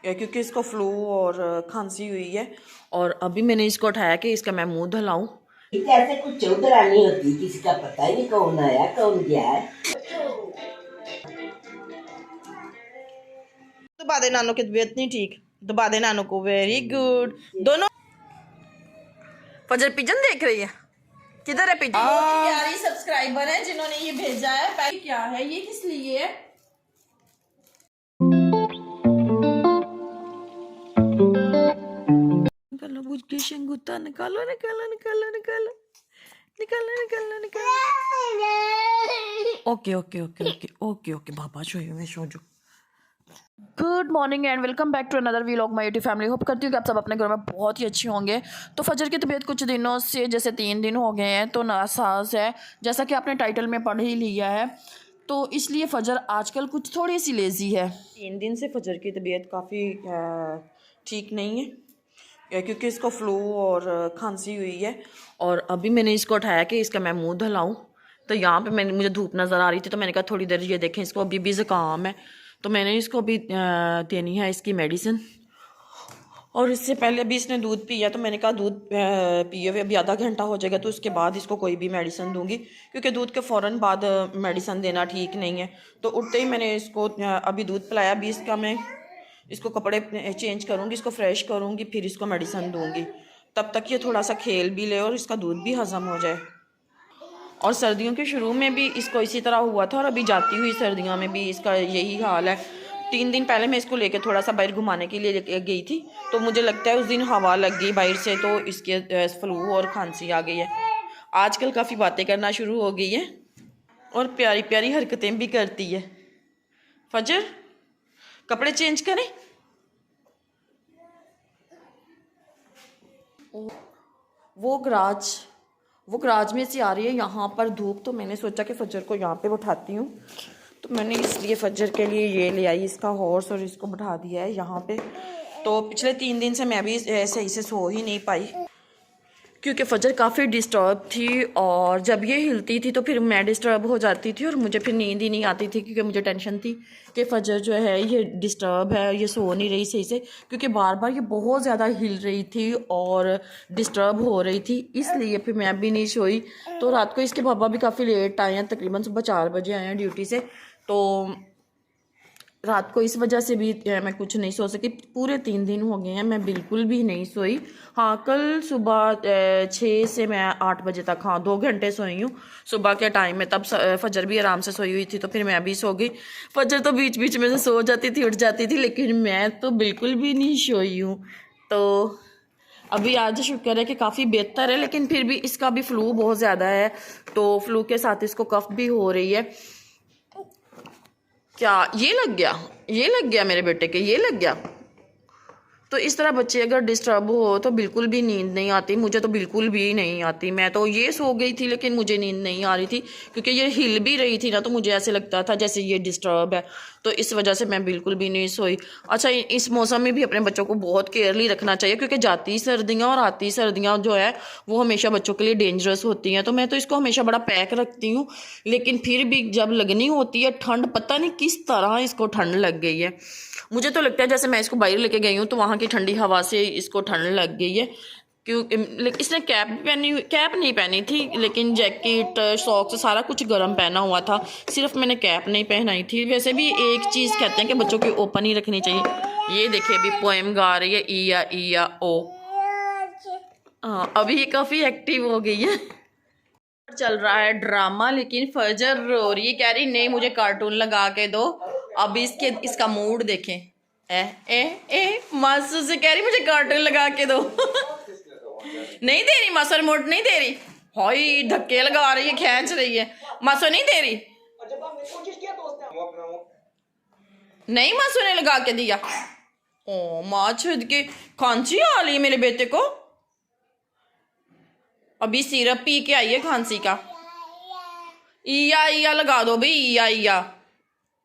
क्योंकि इसको फ्लू और खांसी हुई है। और अभी मैंने इसको उठाया कि इसका मैं मुंह धुलाऊं। ऐसे कुछ चौधरानी होती, किसी का पता ही नहीं कौन आया कौन गया है। दबा दे नानू की तबीयत नहीं ठीक, दबा दे नानू को। Very good. दोनों फजर पिजन देख रही है। किधर है पिजन? प्यारी सब्सक्राइबर है जिन्होंने ये भेजा है। पहले क्या है ये, किस लिए है? निकालो बुझ के शंगुता, निकालो निकालो निकालो निकालो निकालो निकालो निकालो। Okay okay okay okay okay okay बाबा शो जो। Good morning and welcome back to another vlog my YouTube family. Hope करती हूँ कि आप सब अपने घर में बहुत ही अच्छे होंगे। तो फजर की तबीयत कुछ दिनों से, जैसे 3 दिन हो गए हैं, तो नासाज है, जैसा कि आपने टाइटल में पढ़ ही लिया है। तो इसलिए फजर आजकल कुछ थोड़ी सी लेज़ी है। 3 दिन से फजर की तबीयत काफ़ी ठीक नहीं है, क्योंकि इसको फ्लू और खांसी हुई है। और अभी मैंने इसको उठाया कि इसका मैं मुंह धुलाऊं। तो यहाँ पे मुझे धूप नज़र आ रही थी, तो मैंने कहा थोड़ी देर ये देखें, इसको अभी भी ज़ुकाम है, तो मैंने इसको अभी देनी है इसकी मेडिसिन। और इससे पहले अभी इसने दूध पिया, तो मैंने कहा दूध पिए हुए अभी आधा घंटा हो जाएगा, तो उसके बाद इसको कोई भी मेडिसिन दूंगी, क्योंकि दूध के फ़ौरन बाद मेडिसिन देना ठीक नहीं है। तो उठते ही मैंने इसको अभी दूध पिलाया। अभी इसका मैं इसको कपड़े चेंज करूँगी, इसको फ्रेश करूँगी, फिर इसको मेडिसिन दूँगी। तब तक ये थोड़ा सा खेल भी ले और इसका दूध भी हज़म हो जाए। और सर्दियों के शुरू में भी इसको इसी तरह हुआ था, और अभी जाती हुई सर्दियों में भी इसका यही हाल है। 3 दिन पहले मैं इसको लेके थोड़ा सा बाहर घुमाने के लिए गई थी, तो मुझे लगता है उस दिन हवा लग गई बाहर से, तो इसके फ्लू और खांसी आ गई है। आजकल काफ़ी बातें करना शुरू हो गई है और प्यारी प्यारी हरकतें भी करती है। फजर कपड़े चेंज करें। वो गराज में से आ रही है यहाँ पर धूप, तो मैंने सोचा कि फजर को यहाँ पे बैठाती हूँ। तो मैंने इसलिए फजर के लिए ये ले आई, इसका हॉर्स, और इसको बैठा दिया है यहाँ पे। तो पिछले 3 दिन से मैं भी सही से सो ही नहीं पाई, क्योंकि फजर काफ़ी डिस्टर्ब थी, और जब ये हिलती थी तो फिर मैं डिस्टर्ब हो जाती थी, और मुझे फिर नींद ही नहीं आती थी, क्योंकि मुझे टेंशन थी कि फजर जो है ये डिस्टर्ब है, ये सो नहीं रही सही से, क्योंकि बार बार ये बहुत ज़्यादा हिल रही थी और डिस्टर्ब हो रही थी। इसलिए फिर मैं भी नहीं सोई। तो रात को इसके पापा भी काफ़ी लेट आए हैं, तकरीबन सुबह 4 बजे आए हैं ड्यूटी से। तो रात को इस वजह से भी मैं कुछ नहीं सो सकी। पूरे 3 दिन हो गए हैं मैं बिल्कुल भी नहीं सोई। हाँ, कल सुबह 6 से मैं 8 बजे तक, हाँ 2 घंटे सोई हूँ सुबह के टाइम में। तब फजर भी आराम से सोई हुई थी, तो फिर मैं भी सो गई। फजर तो बीच बीच में से सो जाती थी, उठ जाती थी, लेकिन मैं तो बिल्कुल भी नहीं सोई हूँ। तो अभी आज शुक्र है कि काफ़ी बेहतर है, लेकिन फिर भी इसका भी फ्लू बहुत ज़्यादा है, तो फ्लू के साथ इसको कफ भी हो रही है। क्या ये लग गया मेरे बेटे के, ये लग गया। तो इस तरह बच्चे अगर डिस्टर्ब हो तो बिल्कुल भी नींद नहीं आती। मुझे तो बिल्कुल भी नहीं आती। मैं तो ये सो गई थी, लेकिन मुझे नींद नहीं आ रही थी, क्योंकि ये हिल भी रही थी ना, तो मुझे ऐसे लगता था जैसे ये डिस्टर्ब है, तो इस वजह से मैं बिल्कुल भी नहीं सोई। अच्छा, इस मौसम में भी अपने बच्चों को बहुत केयरली रखना चाहिए, क्योंकि जाती सर्दियाँ और आती सर्दियाँ जो है वो हमेशा बच्चों के लिए डेंजरस होती हैं। तो मैं तो इसको हमेशा बड़ा पैक रखती हूँ, लेकिन फिर भी जब लगनी होती है ठंड, पता नहीं किस तरह इसको ठंड लग गई है। मुझे तो लगता है जैसे मैं इसको बाहर लेके गई हूँ, तो वहाँ की ठंडी हवा से इसको ठंड लग गई है। क्योंकि लेकिन इसने कैप नहीं पहनी थी, लेकिन जैकेट, सॉक्स, सारा कुछ गर्म पहना हुआ था। सिर्फ मैंने कैप नहीं पहनाई थी। वैसे भी एक चीज़ कहते हैं कि बच्चों की ओपन ही रखनी चाहिए। ये देखिए अभी पोएम गा रही है, ईया ईया ओ। हाँ, अभी ये काफ़ी एक्टिव हो गई है। चल रहा है ड्रामा, लेकिन फजर रो रही है, कह रही नहीं मुझे कार्टून लगा के दो। अब इसका मूड देखें। ए मासू से कह रही मुझे कार्टून लगा के दो। नहीं दे रही मासू, रिमोट नहीं दे रही। हाय धक्के लगा रही है, खींच रही है। मासू नहीं दे रही। नहीं मासू ने लगा के दिया। ओ माँ छुद के खांसी आ रही है मेरे बेटे को। अभी सिरप पी के आई है खांसी का। ईया लगा दो भाई, ईया।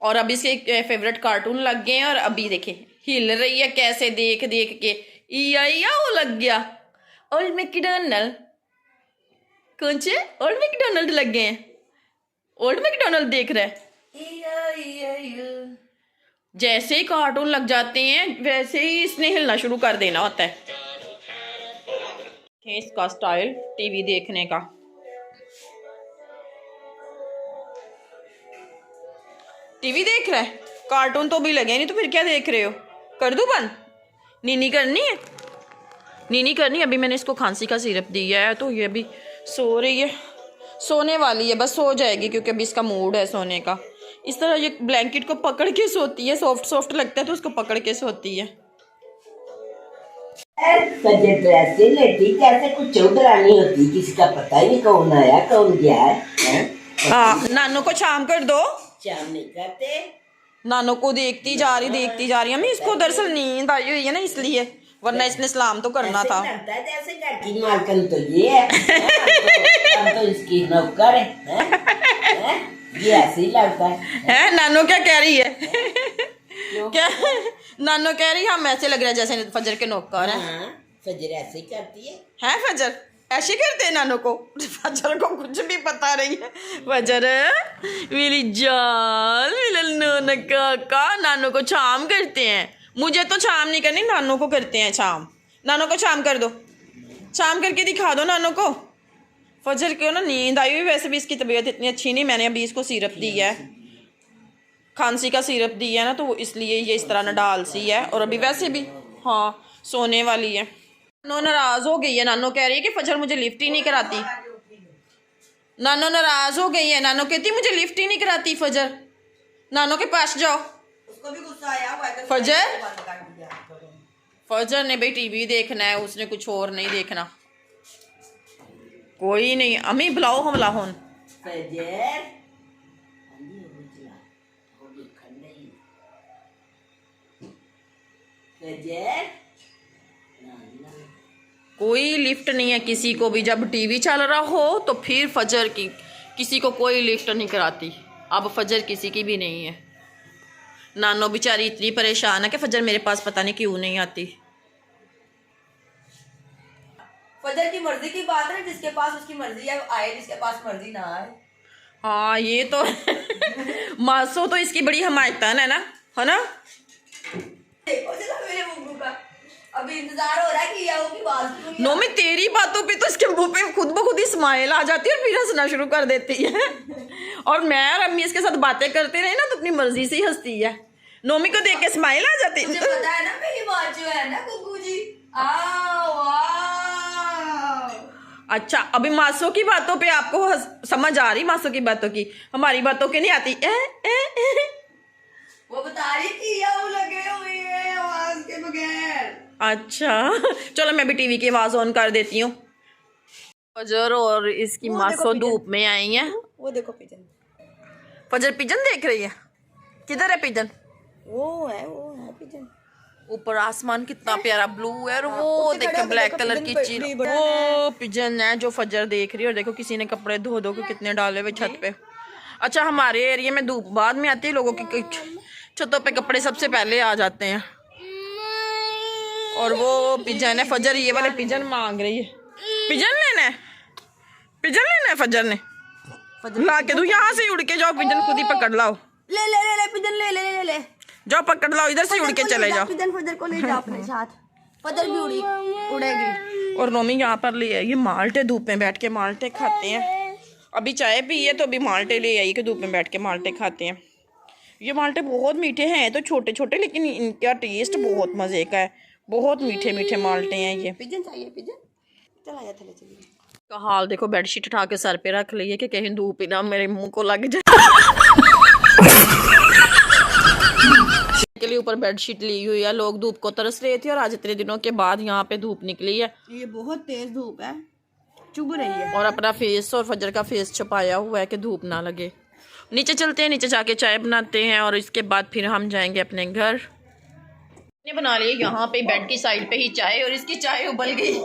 और अभी इसके फेवरेट कार्टून लग गए हैं, और अभी देखे हिल रही है कैसे, देख देख के। ईया वो लग गया। ओल्ड मैकडॉनल्ड, कौन से ओल्ड मैकडॉनल्ड लग गए हैं। ओल्ड मैकडॉनल्ड देख रहे हैं। जैसे ही कार्टून लग जाते हैं वैसे ही इसने हिलना शुरू कर देना होता है। इसका स्टाइल टीवी देखने का। टीवी देख रहा है, कार्टून तो भी लगे नहीं तो फिर क्या देख रहे हो? कर दूं बंद? नीनी करनी है, नीनी करनी है। अभी मैंने इसको खांसी का सिरप दिया है तो ये अभी सो रही है, सोने वाली है, बस सो जाएगी क्योंकि अभी इसका मूड है सोने का। इस तरह ये ब्लैंकेट को पकड़ के सोती है, सॉफ्ट सॉफ्ट लगता है तो उसको पकड़ के सोती है। सजे तो ऐसे लेटी कैसे कुछ चौधरानी होती, किसी का पता ही नहीं कौन आया कौन गया है? हाँ, नानू को शाम कर दो। शाम नहीं करते, नानू को देखती जा रही। अम्मी इसको दरअसल नींद आई हुई है ना इसलिए, वरना इसने सलाम तो करना था। लगता है जैसे घर की मालकन तो ये है, हम तो इसकी नौकर है? ये ऐसे ही लगता है। नानू क्या कह रही है? क्या नानू कह रही है हम ऐसे लग रहा है जैसे फजर के नौकर हैं। हाँ, फजर ऐसे ही करती है। फजर ऐसे करते हैं नानू को? फजर को कुछ भी पता नहीं है। फजर मेरी जान मिलन का नानू को शाम करते हैं। मुझे तो शाम नहीं करनी, नानू को करते हैं शाम। नानू को शाम कर दो, शाम करके दिखा दो नानू को। फजर को ना नींद आई हुई, वैसे भी इसकी तबीयत इतनी अच्छी नहीं। मैंने अभी इसको सिरप दी है, खांसी का सिरप दिया है ना, तो वो इसलिए ये इस तरह नडाल सी है। और अभी वैसे भी हाँ सोने वाली है। नानो नाराज हो गई है, नानो कह रही है कि फजर मुझे लिफ्ट ही नहीं कराती। नानो नाराज हो गई है, नानो कहती मुझे लिफ्ट ही नहीं कराती फजर। नानो के पास जाओ। उसको भी गुस्सा आया हुआ है। फजर ने भाई टीवी देखना है, उसने कुछ और नहीं देखना। कोई नहीं, अम्मी बुलाओ हमला होन। कोई लिफ्ट नहीं है किसी को भी। जब टीवी चल रहा हो तो फिर फजर की किसी को कोई लिफ्ट नहीं कराती। अब फजर किसी की भी नहीं है। नानो बेचारी इतनी परेशान है कि फजर मेरे पास पता नहीं क्यों नहीं आती। फजर की मर्जी की बात है, जिसके पास उसकी मर्जी है आए, जिसके पास मर्जी ना आए। हाँ ये तो मासो तो इसकी बड़ी हमायतन है ना देखो जरा मेरे मुंह का, अभी इंतजार हो रहा है कि याओ की आवाज। नोमी तेरी बातों पे तो इसके मुंह पे खुद ब खुद ही स्माइल आ जाती है और फिर हंसना शुरू कर देती है। और मैं और अम्मी इसके साथ बातें करते रहे ना तो अपनी मर्जी से ही हंसती है। नोमी को देख के स्माइल आ जाती है। मुझे पता है ना मेरी बात जो है ना कुकू जी। अच्छा, अभी मासो की बातों पे आपको समझ आ रही? मासो की बातों की, हमारी बातों की नहीं आती। वो बता रही कि याओ लगे हुए हैं आवाज के बगैर। अच्छा चलो मैं भी टीवी की आवाज ऑन कर देती हूँ। फजर और इसकी मासो धूप में आई है। वो देखो पिजन, फजर पिजन देख रही है। किधर है पिजन? वो है पिजन। ऊपर आसमान कितना प्यारा ब्लू है और वो देखो ब्लैक कलर की चीज, वो पिजन है जो फजर देख रही है। और देखो किसी ने कपड़े धो धो के कितने डाले हुए छत पे। अच्छा हमारे एरिया में धूप बाद में आती है, लोगों की छतों पे कपड़े सबसे पहले आ जाते हैं। और वो पिजन है, फजर ये वाले पिजन मांग रही है। पिजन लेना है फजर ने ला के दो। यहाँ से उड़ के जाओ, पिजन खुद ही पकड़ लाओ। ले पिजन ले जाओ पकड़ लाओ, इधर से उड़ के चले जाओ। पिजन फजर को ले जाओ अपने साथ, फजर भी उड़ेगी। और नोमी यहाँ पर ले आई ये माल्टे, धूप में बैठ के माल्टे खाते हैं। अभी चाय पी है तो अभी माल्टे ले आई कि धूप में बैठ के माल्टे खाते हैं। ये माल्टे बहुत मीठे हैं, तो छोटे छोटे, लेकिन इनका टेस्ट बहुत मजे का है। बहुत मीठे मीठे माल्टे हैं ये। पिजन चाहिए पिजन, चला जा थले चलिए। का हाल देखो, बेडशीट उठा के सर पे रख ली है कि कहीं धूप ही ना मेरे मुंह को लग जाए। के लिए ऊपर बेडशीट ली हुई है। लोग धूप को तरस रहे थे और आज इतने दिनों के बाद यहाँ पे धूप निकली है। ये बहुत तेज धूप है, चुभ रही है। और अपना फेस और फजर का फेस छुपाया हुआ है कि धूप ना लगे। नीचे चलते हैं, नीचे जाके चाय बनाते हैं और इसके बाद फिर हम जाएंगे अपने घर। ने बना लिए यहाँ पे बेड की साइड पे ही चाय और इसकी चाय उबल गई।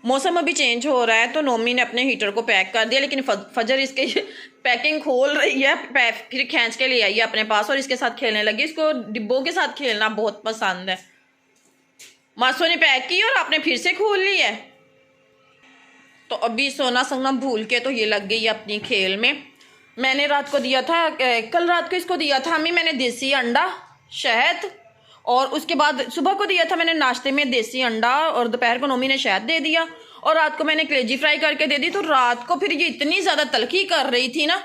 मौसम अभी चेंज हो रहा है तो नोमी ने अपने हीटर को पैक कर दिया, लेकिन फजर इसके पैकिंग खोल रही है, फिर खींच के ले आई है अपने पास और इसके साथ खेलने लगी। इसको डिब्बों के साथ खेलना बहुत पसंद है। मासो ने पैक की और आपने फिर से खोल ली है। तो अभी सोना सोना भूल के तो ये लग गई अपनी खेल में। मैंने रात को दिया था, कल रात को इसको दिया था अम्मी मैंने देसी अंडा, शहद, और उसके बाद सुबह को दिया था मैंने नाश्ते में देसी अंडा, और दोपहर को नोमी ने शहद दे दिया, और रात को मैंने कलेजी फ्राई करके दे दी। तो रात को फिर ये इतनी ज़्यादा तलखी कर रही थी ना,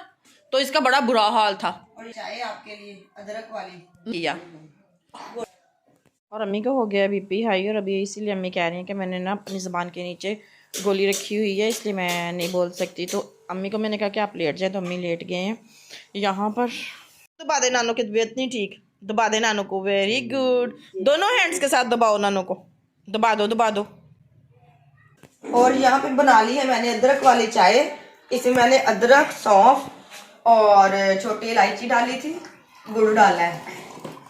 तो इसका बड़ा बुरा हाल था। और चाय आपके लिए अदरक वाली दिया। और अम्मी को हो गया बीपी हाई, और अभी इसीलिए अम्मी कह रही हैं कि मैंने ना अपनी ज़बान के नीचे गोली रखी हुई है, इसलिए मैं नहीं बोल सकती। तो अम्मी को मैंने कहा कि आप लेट जाए, तो अम्मी लेट गए हैं यहाँ पर। दबा दे नानू की तबीयत नहीं ठीक, दबा दे नानू को, वेरी गुड। दोनों हैंड्स के साथ दबाओ नानू को, दबा दो दबा दो। और यहाँ पे बना ली है मैंने अदरक वाली चाय। इसमें मैंने अदरक, सौंफ और छोटी इलायची डाली थी, गुड़ डाला है।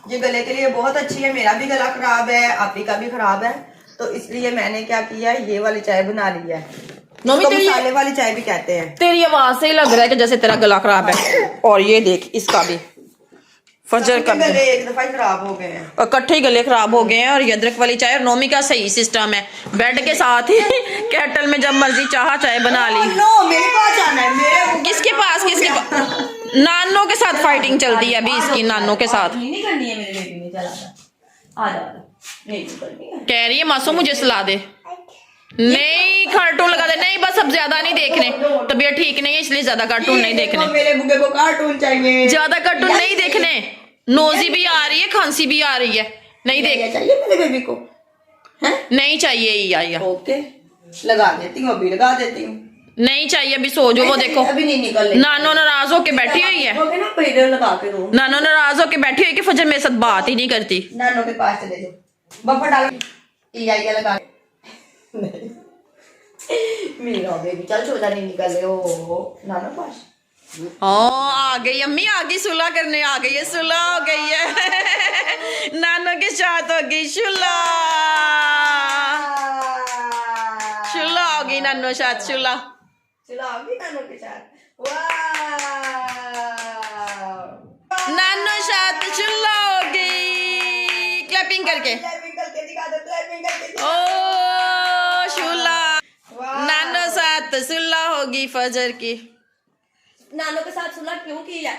ये गले के लिए बहुत अच्छी है, मेरा भी गला खराब है, आपी का भी खराब है, तो इसलिए मैंने क्या किया है, ये वाली चाय बना ली है। नोमी इसको मसाले वाली चाय भी कहते हैं। तेरी आवाज से ही लग रहा है कि जैसे तेरा गला खराब है। और ये देख इसका भी, फजर का भी गले एक दफा ही खराब हो गए हैं, और इकट्ठे ही गले खराब हो गए हैं। और ये अदरक वाली चाय, और नोमी का सही सिस्टम है, बेड के साथ ही केटल में जब मर्जी चाह चाय बना ली। नो मेरे पास आना है, मेरे किसके पास नानों के साथ फाइटिंग चलती है अभी इसकी, नानों के साथ। नहीं करनी है मेरे बेबी ने, चला आ जा नहीं करनी है। कह रही है मासूम मुझे सुला दे, नहीं कार्टून लगा दे, नहीं बस अब ज्यादा नहीं देखने, तबीयत ठीक नहीं है इसलिए ज्यादा कार्टून नहीं देखने, मेरे बुगे को कार्टून चाहिए, ज्यादा कार्टून नहीं देखने। नोजी भी आ रही है, खांसी भी आ रही है, नहीं देख चाहिए मेरे बेबी को, नहीं चाहिए ही ओके लगा देती हूँ, अभी लगा देती हूँ, नहीं चाहिए अभी सो जो। वो देखो अभी नहीं निकल नानो नाराज होके बैठी हुई है, ना पहले लगा के दो। नानो नाराज होके बैठी हुई कि फजर मेरे साथ बात ही नहीं करती। नानो के पास चले जाओ, बफर डालो, ये लगा मेरा बेबी चल सो जा, नहीं निकल रहे हो नानो पास। आ गई अम्मी, आ गई सुलह करने, आ गई है, सुलह हो गई है नानो के साथ हो गई सुलह, सुलह हो गई नानो साथ, सुलह चलाओगी नानो के साथ, नानो साथ सुलह हो गई, क्लैपिंग करके दिखा दो, ओ सुलह, नानो साथ सुलह होगी फजर की। नानो के साथ सुलह क्यों की है?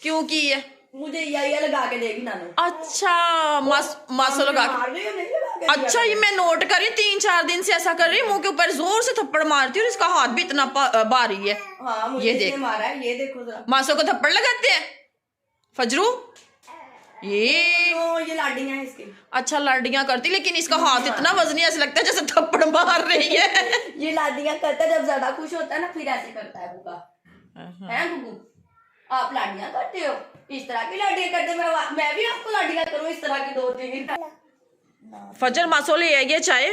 क्यों की है? मुझे ये लगा के देगी नानो। अच्छा मासो लगा के, अच्छा ये मैं नोट कर रही हूँ, 3-4 दिन से ऐसा कर रही हूँ, मुंह के ऊपर जोर से थप्पड़ मारती हूँ और इसका हाथ भी इतना भारी है। हाँ, मुझे ये देख मारा है, ये देखो जरा, मासो को थप्पड़ लगाते हैं फजरू, ये लाडियां हैं इसकी। अच्छा लाडियां करती, लेकिन इसका हाथ इतना वजनी ऐसा लगता है जैसे थप्पड़ मार रही है। ये लाडियां करता है, जब ज्यादा खुश होता है ना फिर ऐसे करता है बुका, है गुगू? आप लाडियां करते हो, इस तरह की लाडियां करते, मैं भी आपको लाडियां करूँ इस तरह की 2-3। फजर मासो ले आइए चाय,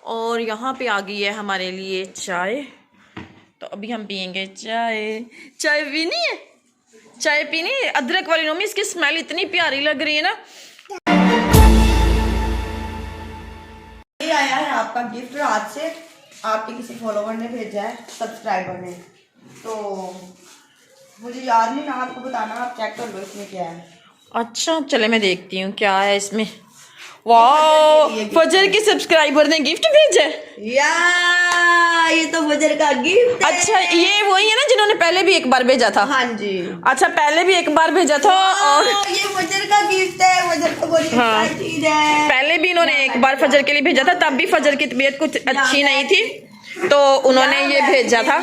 और यहाँ पे आ गई है हमारे लिए चाय, तो अभी हम पियेंगे चाय। चाय पीनी है, चाय पीनी है अदरक वाली। नोमी इसकी स्मेल इतनी प्यारी लग रही है ना। ये आया है आपका गिफ्ट, रात से आपके किसी फॉलोवर ने भेजा है, सब्सक्राइबर ने, तो मुझे याद नहीं ना आपको बताना, आप चेक कर लो इसमें क्या है। अच्छा चले मैं देखती हूँ क्या है इसमें। वाह, फजर की सब्सक्राइबर ने गिफ्ट भेजा है यार, ये तो फजर का गिफ्ट है। अच्छा ये वही है ना जिन्होंने पहले भी एक बार भेजा था? हाँ जी। अच्छा पहले भी एक बार भेजा था, और ये फजर का गिफ्ट है, फजर तो बड़ी चीज है। पहले भी इन्होंने एक बार फजर के लिए भेजा था, तब भी फजर की तबीयत कुछ अच्छी नहीं थी, तो उन्होंने ये भेजा था।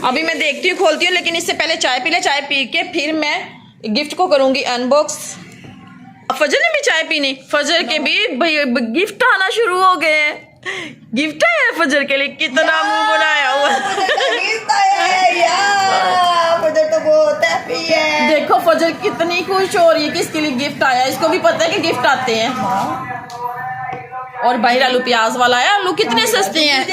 अभी मैं देखती हूँ, खोलती हूँ, लेकिन इससे पहले चाय पी ले, चाय पी के फिर मैं गिफ्ट को करूंगी अनबॉक्स। फजर ने भी चाय पीनी, फजर के भी भाई गिफ्ट आना शुरू हो गए हैं। गिफ्ट है फजर के लिए, कितना मुंह बनाया हुआ फजर तो बहुत हैप्पी है। देखो फजर कितनी खुश हो रही है कि इसके लिए गिफ्ट आया, इसको भी पता है कि गिफ्ट आते हैं। और बाहर आलू प्याज वाला है, आलू कितने सस्ते हैं,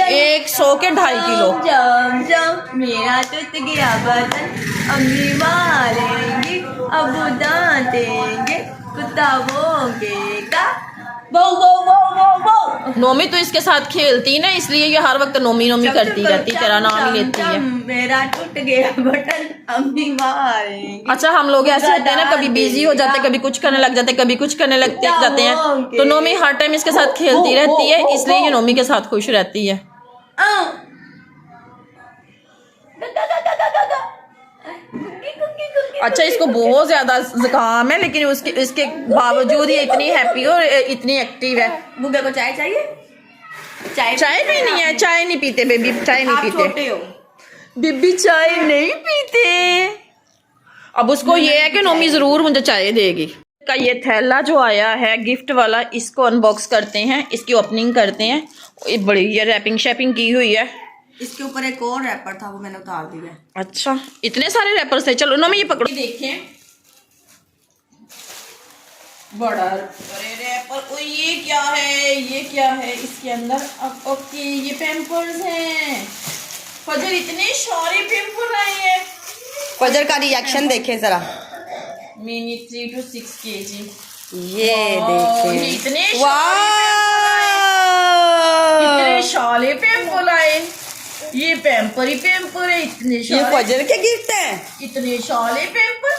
100 के 2.5 किलो। जम जम मेरा टूट गया बदन, अम्मी मारेंगे, अबू दांतेंगे, कुत्ता भौंकेगा, वो नोमी तो इसके साथ खेलती ना, इसलिए ये हर वक्त नोमी नोमी करती रहती, तेरा नाम ही लेती है। मेरा टूट गया बटन, अम्मी मारेंगे। अच्छा हम लोग ऐसे होते हैं ना, कभी बिजी हो जाते, कभी कुछ करने लग जाते, कभी कुछ करने लगते जाते हैं, तो नोमी हर टाइम इसके साथ खेलती रहती है, इसलिए ये नोमी के साथ खुश रहती है। अच्छा, इसको बहुत ज्यादा जुकाम है, लेकिन उसके इसके बावजूद ये इतनी हैप्पी और इतनी एक्टिव है। बुबे को चाय चाहिए? चाय पीनी है? चाय नहीं पीते बेबी, चाय नहीं आप पीते। छोटे हो। बीबी चाय नहीं पीते। अब उसको ये है कि नोमी जरूर मुझे चाय देगी। का ये थैला जो आया है गिफ्ट वाला, इसको अनबॉक्स करते हैं, इसकी ओपनिंग करते हैं। ये बड़ी ये रैपिंग शैपिंग की हुई है। इसके ऊपर एक और रैपर था, वो मैंने उतार दिया। अच्छा, इतने सारे रैपर्स थे। चलो नोमी ये पकड़ो, देखें बड़ा बड़े रैपर। ओ ये क्या है, ये क्या है इसके अंदर? अब ओके, ये पैम्पर्स हैं। फजर इतने सारे पैम्पर आए हैं। फजर का रिएक्शन देखें जरा। Mini 3 to 6 kg। ये देखें, इतने वाह, इतने शाले पैम्पर आए। ये पैम्पर ही पैम्पर है, इतने ये शाले, फजर के गिफ्ट हैं। इतने शाले पैम्पर।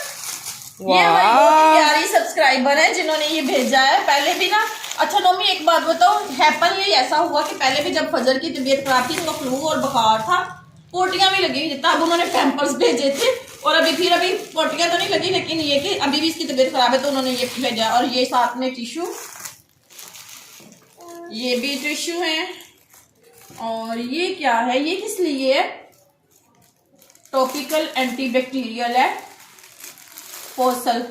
ये हमारी बहुत ही प्यारी सब्सक्राइबर है जिन्होंने ये भेजा है। पहले भी ना, अच्छा नोमी एक बात बताओ, हैपन ये ऐसा हुआ कि पहले भी जब फजर की तबीयत खराब थी, उनका फ्लू और बुखार था, पोटियां भी लगी हुई, तब उन्होंने पैम्पर्स भेजे थे। और अभी पोटियां तो नहीं लगी, लेकिन ये कि अभी भी इसकी तबीयत खराब है तो उन्होंने ये भेजा। और ये साथ में टिश्यू, ये भी टिश्यू है। और ये क्या है, ये किस लिए है? टॉपिकल एंटीबैक्टीरियल है, फोसल।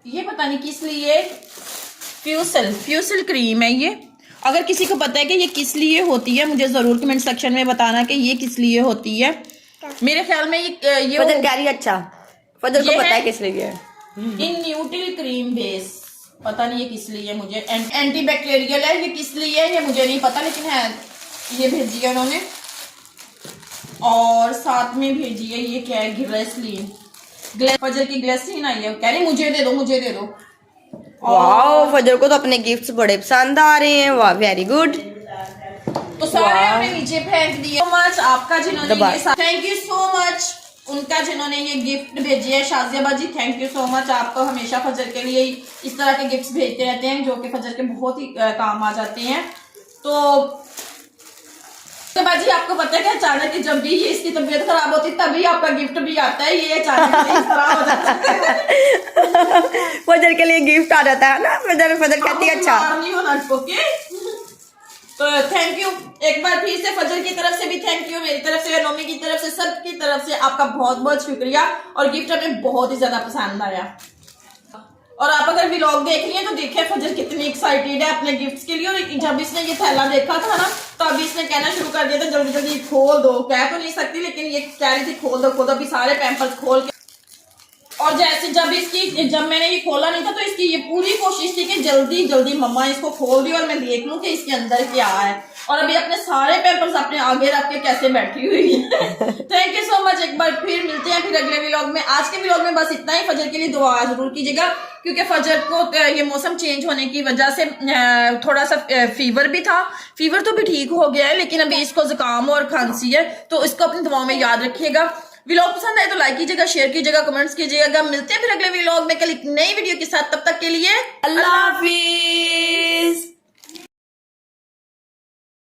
ये पता नहीं किस लिए, फ्यूसल क्रीम है ये। अगर किसी को पता है कि ये किस लिए होती है, मुझे जरूर कमेंट सेक्शन में बताना कि ये किस लिए होती है। मेरे ख्याल में ये फजर कह रही है, अच्छा फजर को पता है किस लिए है। इन न्यूट्रिल क्रीम बेस, पता नहीं ये किस लिए है। मुझे एंटीबैक्टीरियल है, ये किस लिए है ये मुझे नहीं पता, लेकिन है ये भेजी है उन्होंने। और साथ में भेजी है ये क्या है, ग्लिसरीन। फजर की ग्लिसरीन आई है, कह रही मुझे दे दो, मुझे दे दो। वाह, फजर को तो अपने गिफ्ट्स बड़े पसंद आ रहे हैं। वाह, वेरी गुड। तो सारे हमने नीचे फेंक दिए। सो मच आपका जिन्होंने ये, थैंक यू सो मच उनका जिन्होंने ये गिफ्ट भेजी है। शाजियाबा जी, थैंक यू सो मच। आप तो हमेशा फजर के लिए इस तरह के गिफ्ट्स भेजते रहते हैं जो कि फजर के बहुत ही काम आ जाते हैं। तो बाजी, आपको पता है कि अचानक जब भी ये इसकी तबीयत खराब होती है तभी आपका गिफ्ट भी आता है। ये अचानक इस तरह हो जाता है। फजर के लिए गिफ्ट आ जाता है ना। फजर कहती है अच्छा नहीं होना। ओके, तो थैंक यू एक बार फिर से। फजर की तरफ से भी थैंक यू, मेरी तरफ से, नोमी की तरफ से, सबकी तरफ से आपका बहुत बहुत शुक्रिया। और गिफ्ट हमें बहुत ही ज्यादा पसंद आया। और आप अगर व्लॉग देख रही हैं तो देखिए फजर कितनी एक्साइटेड है अपने गिफ्ट्स के लिए। और जब इसने ये थैला देखा था ना, तो अभी इसने कहना शुरू कर दिया था जल्दी जल्दी खोल दो। कह तो नहीं सकती, लेकिन ये कह रही थी खोल दो खोल दो। अभी सारे पैम्पर्स खोल के, और जैसे जब मैंने ये खोला नहीं था तो इसकी ये पूरी कोशिश थी कि जल्दी जल्दी मम्मा इसको खोल दी और मैं देख लूं कि इसके अंदर क्या है। और अभी अपने सारे पेपर्स अपने आगे रख के कैसे बैठी हुई है। Thank you so much. एक बार फिर मिलते हैं फिर अगले व्लॉग में। आज के व्लॉग में बस इतना ही। फजर के लिए दुआ जरूर कीजिएगा, क्योंकि फजर को ये मौसम चेंज होने की वजह से थोड़ा सा फीवर भी था। फीवर तो भी ठीक हो गया है, लेकिन अभी इसको जुकाम और खांसी है, तो इसको अपनी दुआओं में याद रखिएगा। व्लॉग पसंद आए तो लाइक कीजिएगा, शेयर कीजिएगा, कमेंट्स कीजिएगा। मिलते हैं फिर अगले व्लॉग में कल एक नई वीडियो के साथ। तब तक के लिए अल्लाह हाफिज।